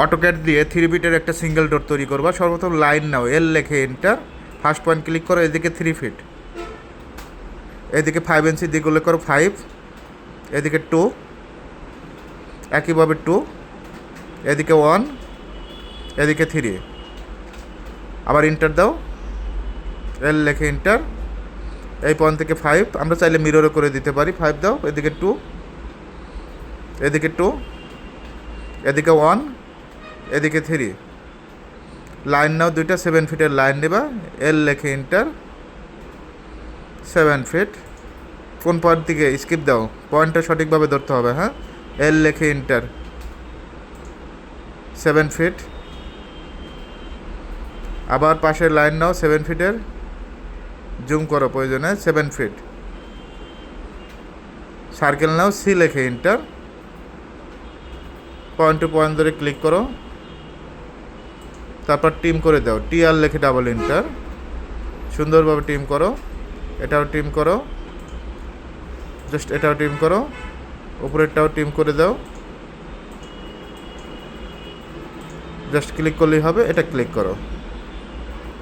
AutoCAD দিয়ে 3 ফিটের একটা সিঙ্গেল ডোর তৈরি করবা। সর্বপ্রথম লাইন নাও, এল লেখে এন্টার, ফার্স্ট পয়েন্ট ক্লিক করো, এদিকে 3 ফিট, এদিকে 5 ইঞ্চি দিকে উল্লেখ করো 5, এদিকে 2, একইভাবে 2, এদিকে 1, এদিকে 3, আবার ইন্টার দাও, এল লেখে ইন্টার, এই পয়েন্ট থেকে 5, আমরা চাইলে মিররও করে দিতে পারি, 5 দাও, এদিকে 2, এদিকে 2, এদিকে 1, এদিকে 3, লাইন নাও দুইটা 7 ফিটের লাইন নেবা, এল লেখে ইন্টার, 7 ফিট, কোন পয়েন্ট থেকে স্কিপ দাও, পয়েন্টটা সঠিকভাবে ধরতে হবে, হ্যাঁ, এল লেখে ইন্টার, 7 ফিট, আবার পাশের লাইন নাও 7 ফিটের, জুম করো প্রয়োজনে, 7 ফিট, সার্কেল নাও, সি লেখে ইন্টার, পয়েন্ট টু পয়েন্ট ধরে ক্লিক করো, তারপর টিম করে দাও, টি আর লেখে ডাবল ইন্টার, সুন্দরভাবে টিম করো, এটাও টিম করো, জাস্ট এটাও টিম করো, উপরেরটাও টিম করে দাও, জাস্ট ক্লিক করলেই হবে, এটা ক্লিক করো।